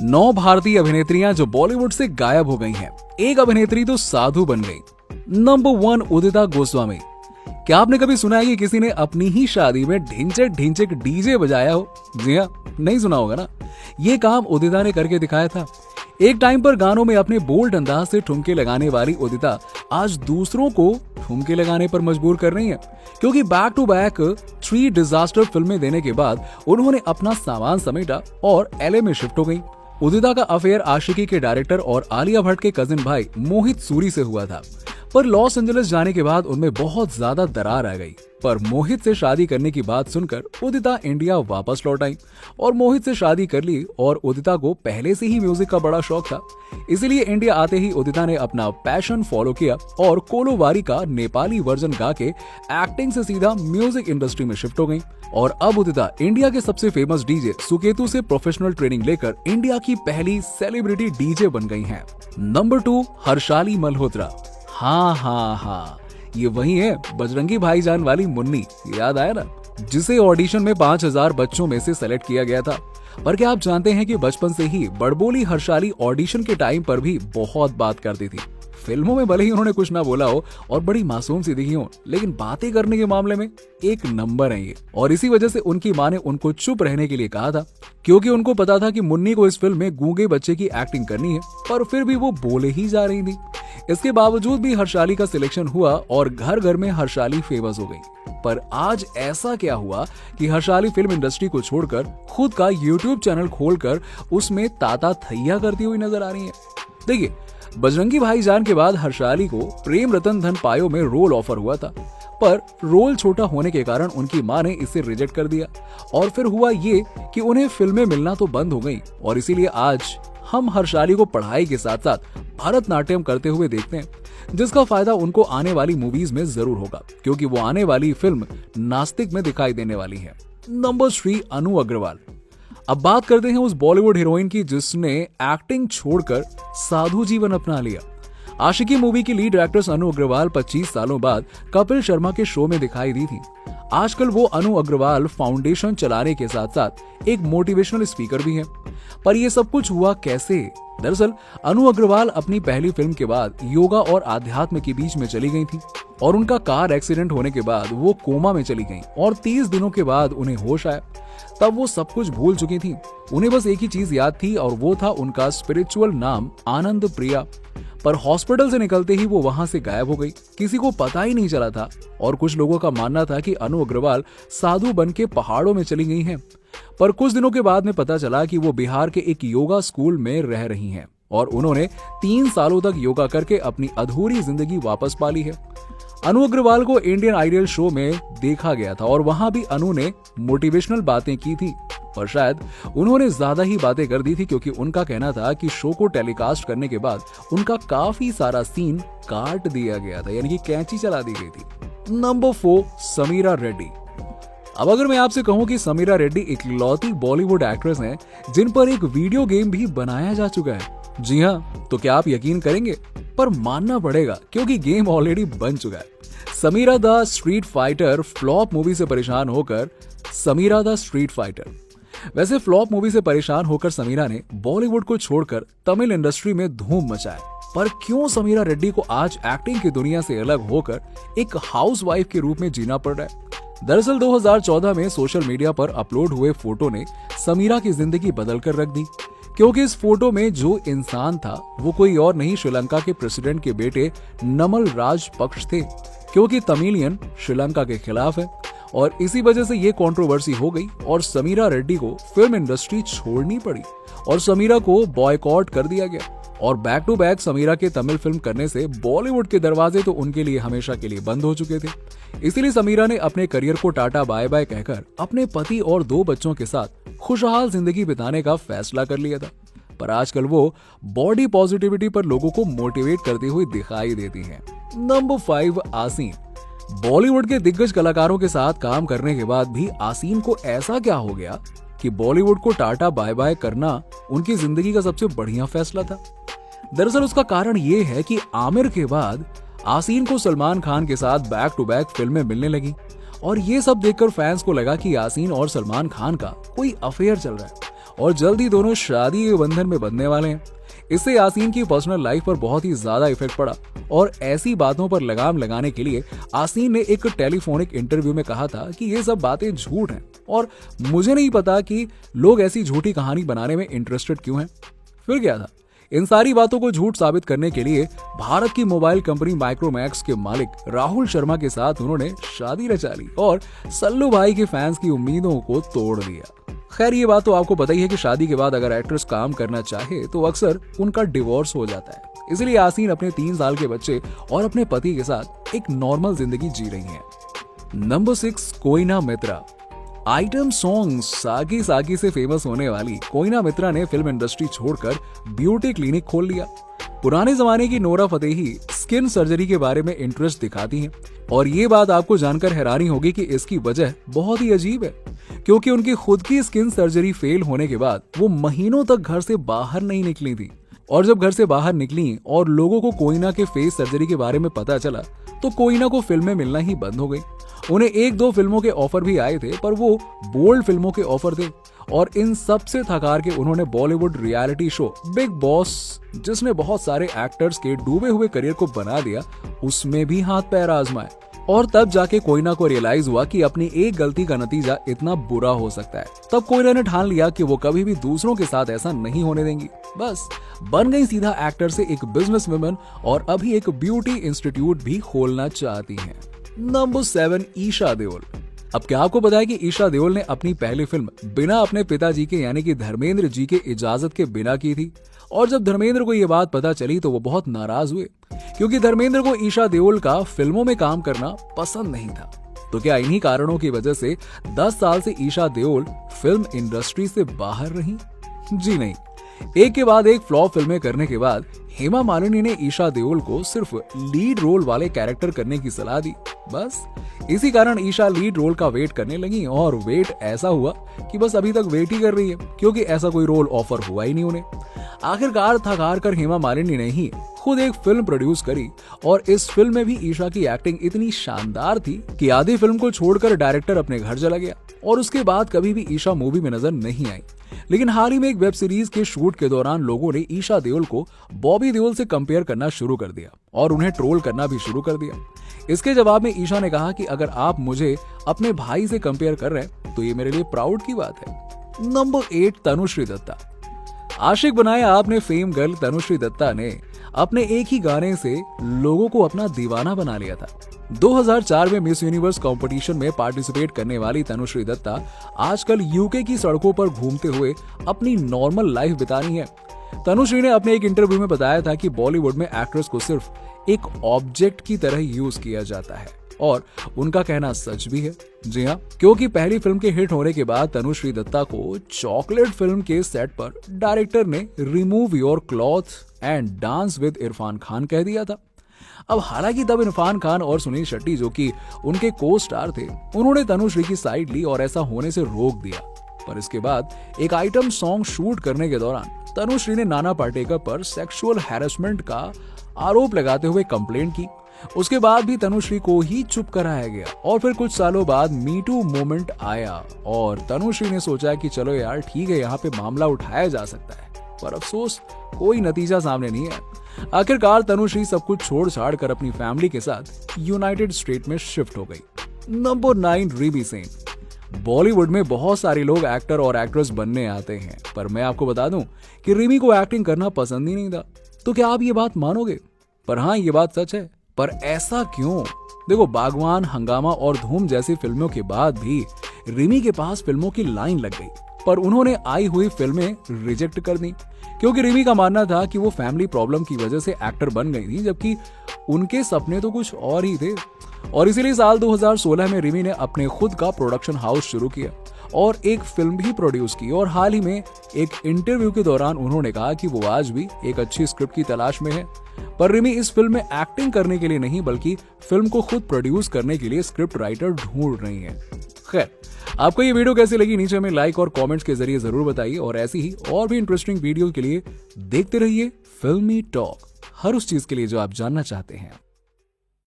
9 भारतीय अभिनेत्रियां जो बॉलीवुड से गायब हो गई हैं। एक अभिनेत्री तो साधु बन गई। नंबर 1 उदिता गोस्वामी। क्या आपने कभी सुना है कि किसी ने अपनी ही शादी में ढिंचक ढिंचक डीजे बजाया हो? जी हाँ, नहीं सुना होगा ना। ये काम उदिता ने करके दिखाया था। एक टाइम पर गानों में अपने बोल्ड अंदाज से ठुमके लगाने वाली उदिता आज दूसरों को ठुमके लगाने पर मजबूर कर रही हैं, क्योंकि बैक टू बैक 3 डिजास्टर फिल्में देने के बाद उन्होंने अपना सामान समेटा और एलए में शिफ्ट हो गई। उदिता का अफेयर आशिकी के डायरेक्टर और आलिया भट्ट के कजिन भाई मोहित सूरी से हुआ था, पर लॉस एंजलिस जाने के बाद उनमें बहुत ज्यादा दरार आ गई। पर मोहित से शादी करने की बात सुनकर उदिता इंडिया वापस लौट आई और मोहित से शादी कर ली। और उदिता को पहले से ही म्यूजिक का बड़ा शौक था, इसीलिए इंडिया आते ही उदिता ने अपना पैशन फॉलो किया और कोलोवारी का नेपाली वर्जन गा के एक्टिंग से सीधा म्यूजिक इंडस्ट्री में शिफ्ट हो गई। और अब उदिता इंडिया के सबसे फेमस डीजे सुकेतु से प्रोफेशनल ट्रेनिंग लेकर इंडिया की पहली सेलिब्रिटी डीजे बन गई हैं। नंबर 2 हर्षाली मल्होत्रा। हाँ, ये वही है बजरंगी भाईजान वाली मुन्नी, याद आया ना, जिसे ऑडिशन में 5000 बच्चों में से सेलेक्ट किया गया था। पर क्या आप जानते हैं कि बचपन से ही बड़बोली हर्षाली ऑडिशन के टाइम पर भी बहुत बात करती थी। फिल्मों में भले ही उन्होंने कुछ ना बोला हो और बड़ी मासूम सी दिखी हो, लेकिन बातें करने के मामले में एक नंबर है ये। और इसी वजह से उनकी मां ने उनको चुप रहने के लिए कहा था, क्योंकि उनको पता था कि मुन्नी को इस फिल्म में गूंगे बच्चे की एक्टिंग करनी है, पर फिर भी वो बोले ही जा रही थी। इसके बावजूद भी हर्षाली का सिलेक्शन हुआ और घर घर में हर्षाली फेमस हो गई। पर आज ऐसा क्या हुआ कि हर्षाली फिल्म इंडस्ट्री को छोड़कर खुद का यूट्यूब चैनल खोलकर उसमें ताता थैया करती हुई नजर आ रही है। देखिए, बजरंगी भाईजान के बाद हर्षाली को प्रेम रतन धन पायो में रोल ऑफर हुआ था, पर रोल छोटा होने के कारण उनकी मां ने इसे रिजेक्ट कर दिया। और फिर हुआ ये कि उन्हें फिल्में मिलना तो बंद हो गई, और इसीलिए आज हम हर्षाली को पढ़ाई के साथ साथ भरतनाट्यम करते हुए देखते हैं, जिसका फायदा उनको आने वाली मूवीज में जरूर होगा, क्योंकि वो आने वाली फिल्म नास्तिक में दिखाई देने वाली है। नंबर 3 अनु अग्रवाल। अब बात करते हैं उस बॉलीवुड हीरोइन की जिसने एक्टिंग छोड़कर साधु जीवन अपना लिया। आशिकी मूवी की लीड एक्ट्रेस अनु अग्रवाल 25 सालों बाद कपिल शर्मा के शो में दिखाई दी थी। आजकल वो अनु अग्रवाल फाउंडेशन चलाने के साथ साथ एक मोटिवेशनल स्पीकर भी है। पर ये सब कुछ हुआ कैसे? दरअसल अनु अग्रवाल अपनी पहली फिल्म के बाद योगा और आध्यात्म के बीच में चली गई थी, और उनका कार एक्सीडेंट होने के बाद वो कोमा में चली गईं और 30 दिनों के बाद उन्हें होश आया। तब वो सब कुछ भूल चुकी थी। उन्हें बस एक ही चीज याद थी, और वो था उनका स्पिरिचुअल नाम आनंद प्रिया। पर हॉस्पिटल से निकलते ही वो वहां से गायब हो गई, किसी को पता ही नहीं चला था। और कुछ लोगों का मानना था कि अनु अग्रवाल साधु बन के पहाड़ों में चली गई हैं। पर कुछ दिनों के बाद में पता चला कि वो बिहार के एक योगा स्कूल में रह रही हैं, और उन्होंने 3 सालों तक योगा करके अपनी अधूरी जिंदगी वापस पा ली है। अनु अग्रवाल को इंडियन आइडल शो में देखा गया था, और वहां भी अनु ने मोटिवेशनल बातें की थी, पर शायद उन्होंने ज्यादा ही बातें कर दी थी, क्योंकि उनका कहना था कि शो को टेलीकास्ट करने के बाद उनका काफी सारा सीन काट दिया गया था, यानी कि कैंची चला दी गई थी। नंबर 4 समीरा रेड्डी। अब अगर मैं आपसे कहूं कि समीरा रेड्डी इकलौती बॉलीवुड एक्ट्रेस हैं जिन पर एक वीडियो गेम भी बनाया जा चुका है, जी हाँ, तो क्या आप यकीन करेंगे? पर मानना पड़ेगा, क्योंकि गेम ऑलरेडी बन चुका है। Sameera the street fighter flop movie से परेशान होकर समीरा द स्ट्रीट फाइटर। वैसे फ्लॉप मूवी से परेशान होकर समीरा ने बॉलीवुड को छोड़कर तमिल इंडस्ट्री में धूम मचाया। पर क्यों समीरा रेड्डी को आज एक्टिंग की दुनिया से अलग होकर एक हाउसवाइफ के रूप में जीना पड़ रहा है? दरअसल 2014 में सोशल मीडिया पर अपलोड हुए फोटो ने समीरा की जिंदगी बदल कर रख दी, क्योंकि इस फोटो में जो इंसान था वो कोई और नहीं, श्रीलंका के प्रेसिडेंट के बेटे नमल राजपक्ष थे, क्योंकि तमिलियन श्रीलंका के खिलाफ है। और इसी वजह से ये कंट्रोवर्सी हो गई और समीरा रेड्डी को फिल्म इंडस्ट्री छोड़नी पड़ी और समीरा को बॉयकॉट कर दिया गया। और बैक टू बैक समीरा के तमिल फिल्म करने से बॉलीवुड के दरवाजे तो उनके लिए हमेशा के लिए बंद हो चुके थे। इसीलिए समीरा ने अपने करियर को टाटा बाय बाय कहकर अपने पति और 2 बच्चों के साथ खुशहाल जिंदगी बिताने का फैसला कर लिया था। पर आजकल वो बॉडी पॉजिटिविटी पर लोगों को मोटिवेट करती हुई दिखाई देती हैं। नंबर 5 आसीन। बॉलीवुड के दिग्गज कलाकारों के साथ काम करने के बाद भी आसीन को ऐसा क्या हो गया कि बॉलीवुड को टाटा बाय बाय करना उनकी जिंदगी का सबसे बढ़िया फैसला था? दरअसल उसका कारण ये है कि आमिर के बाद आसीन को सलमान खान के साथ बैक टू बैक फिल्में मिलने लगी, और ये सब देखकर फैंस को लगा कि आसीन और सलमान खान का कोई अफेयर चल रहा है। और जल्दी दोनों शादी के बंधन में बंधने वाले हैं। इससे यासीन की पर्सनल लाइफ पर बहुत ही ज्यादा इफेक्ट पड़ा और ऐसी बातों पर लगाम लगाने के लिए यासीन ने एक टेलीफोनिक इंटरव्यू में कहा था कि ये सब बातें झूठ हैं और मुझे नहीं पता कि लोग ऐसी झूठी कहानी बनाने में इंटरेस्टेड क्यों हैं। फिर क्या था, इन सारी बातों को झूठ साबित करने के लिए भारत की मोबाइल कंपनी माइक्रोमैक्स के मालिक राहुल शर्मा के साथ उन्होंने शादी रचा ली और सल्लू भाई के फैंस की उम्मीदों को तोड़ दिया। खैर, ये बात तो आपको पता ही है कि शादी के बाद अगर एक्ट्रेस काम करना चाहे तो अक्सर उनका डिवोर्स हो जाता है। इसलिए यासीन अपने 3 साल के बच्चे और अपने पति के साथ एक नॉर्मल जिंदगी जी रही हैं। Number 6, Koena Mitra. Item song साकी साकी से फेमस होने वाली कोयना मित्रा ने फिल्म इंडस्ट्री छोड़कर ब्यूटी क्लिनिक खोल लिया। पुराने जमाने की नोरा फतेही स्किन सर्जरी के बारे में इंटरेस्ट दिखाती हैं और ये बात आपको जानकर हैरानी होगी कि इसकी वजह बहुत ही अजीब है, क्योंकि उनकी खुद की स्किन सर्जरी फेल होने के बाद वो महीनों तक घर से बाहर नहीं निकली थी और जब घर से बाहर निकली और लोगों को कोयना के फेस सर्जरी के बारे में पता चला तो कोयना को फिल्में मिलना ही बंद हो गई। उन्हें 1-2 फिल्मों के ऑफर भी आए थे, पर वो बोल्ड फिल्मों के ऑफर थे और इन सब से थकार के उन्होंने Bollywood reality show big boss, जिसने बहुत सारे एक्टर्स के डूबे हुए करियर को बना दिया, उसमें भी हाथ पैर आजमाए और तब जाके कोयना को रियलाइज हुआ कि अपनी एक गलती का नतीजा इतना बुरा हो सकता है। तब कोयना ने ठान लिया कि वो कभी भी दूसरों के साथ ऐसा नहीं होने देंगी। बस बन गई सीधा एक्टर से एक बिजनेस वुमन और अभी एक ब्यूटी इंस्टीट्यूट भी खोलना चाहती हैं। नंबर 7, ईशा देओल। अब क्या आपको पता है कि ईशा देओल ने अपनी पहली फिल्म बिना अपने पिताजी के यानी कि धर्मेंद्र जी के इजाजत के बिना की थी और जब धर्मेंद्र को यह बात पता चली तो वो बहुत नाराज हुए, क्योंकि धर्मेंद्र को ईशा देओल का फिल्मों में काम करना पसंद नहीं था। तो क्या इन्हीं कारणों की वजह से 10 साल से ईशा देओल फिल्म इंडस्ट्री से बाहर रही? जी नहीं, एक के बाद एक फ्लॉप फिल्में करने के बाद हेमा मालिनी ने ईशा देओल को सिर्फ लीड रोल वाले कैरेक्टर करने की सलाह दी। बस इसी कारण ईशा लीड रोल का वेट करने लगी और वेट ऐसा हुआ कि बस अभी तक वेट ही कर रही है, क्योंकि ऐसा कोई रोल ऑफर हुआ ही नहीं उन्हें। आखिरकार थक कर हेमा मालिनी ने ही खुद एक फिल्म प्रोड्यूस करी और इस फिल्म में भी ईशा की एक्टिंग इतनी शानदार थी कि आधी फिल्म को छोड़कर डायरेक्टर अपने घर चला गया और उसके बाद कभी भी ईशा मूवी में नजर नहीं आई। लेकिन हाल ही में एक वेब सीरीज के शूट के दौरान लोगों ने ईशा देओल को बॉबी देओल से कंपेयर करना शुरू कर दिया और उन्हें ट्रोल करना भी शुरू कर दिया। इसके जवाब में ईशा ने कहा कि अगर आप मुझे अपने भाई से कंपेयर कर रहे हैं तो ये मेरे लिए प्राउड की बात है। नंबर 8, तनुश्री दत्ता। आशिक बनाया आपने फेम गर्ल तनुश्री दत्ता ने अपने एक ही गाने से लोगों को अपना दीवाना बना लिया था। 2004 में मिस यूनिवर्स कंपटीशन में पार्टिसिपेट करने वाली तनुश्री दत्ता आजकल यूके की सड़कों पर घूमते हुए अपनी नॉर्मल लाइफ बिता रही है। तनुश्री ने अपने एक इंटरव्यू में बताया था कि बॉलीवुड में एक्ट्रेस को सिर्फ एक ऑब्जेक्ट की तरह यूज किया जाता है और उनका कहना सच भी है। जी हाँ, क्योंकि पहली फिल्म के हिट होने के बाद तनुश्री दत्ता को चॉकलेट फिल्म के सेट पर डायरेक्टर ने remove your cloth and dance with Irfan Khan कह दिया था। अब हालांकि तब इरफान खान और सुनील शेट्टी, जो कि उनके को स्टार थे, उन्होंने तनुश्री की साइड ली और ऐसा होने से रोक दिया। पर इसके बाद एक आइटम सॉन्ग शूट करने के दौरान तनुश्री ने नाना पाटेकर पर सेक्सुअल हैरेसमेंट का आरोप लगाते हुए कंप्लेंट की। उसके बाद भी तनुश्री को ही चुप कराया गया और फिर कुछ सालों बाद मी टू मूवमेंट आया और तनुश्री ने सोचा कि चलो यार ठीक है, यहाँ पे मामला उठाया जा सकता है, पर अफसोस कोई नतीजा सामने नहीं है। आखिरकार तनुश्री सब कुछ छोड़ छाड़ कर अपनी फैमिली के साथ यूनाइटेड स्टेट में शिफ्ट हो गई। नंबर 9, रिमी सेन। बॉलीवुड में बहुत सारे लोग एक्टर और एक्ट्रेस बनने आते हैं, पर मैं आपको बता दूं कि रिमी को एक्टिंग करना पसंद ही नहीं था। तो क्या आप ये बात मानोगे? पर हाँ, ये बात सच है। पर ऐसा क्यों? देखो, बागवान, हंगामा और धूम जैसी फिल्मों के बाद भी रिमी के पास फिल्मों की लाइन लग गई, पर उन्होंने आई हुई फिल्में रिजेक्ट कर दी, क्योंकि रिमी का मानना था कि वो फैमिली प्रॉब्लम की वजह से एक्टर बन गई थी, जबकि उनके सपने तो कुछ और ही थे। और इसीलिए साल 2016 में रिमी ने अपने खुद का प्रोडक्शन हाउस शुरू किया और एक फिल्म भी प्रोड्यूस की। और हाल ही में एक इंटरव्यू के दौरान उन्होंने कहा कि वो आज भी एक अच्छी स्क्रिप्ट की तलाश में है। पर रिमी इस फिल्म में एक्टिंग करने के लिए नहीं, बल्कि फिल्म को खुद प्रोड्यूस करने के लिए स्क्रिप्ट राइटर ढूंढ रही हैं। खैर, आपको ये वीडियो कैसी लगी नीचे में लाइक और कमेंट्स के जरिए जरूर बताइए और ऐसी ही और भी इंटरेस्टिंग वीडियो के लिए देखते रहिए फिल्मी टॉक, हर उस चीज के लिए जो आप जानना चाहते हैं।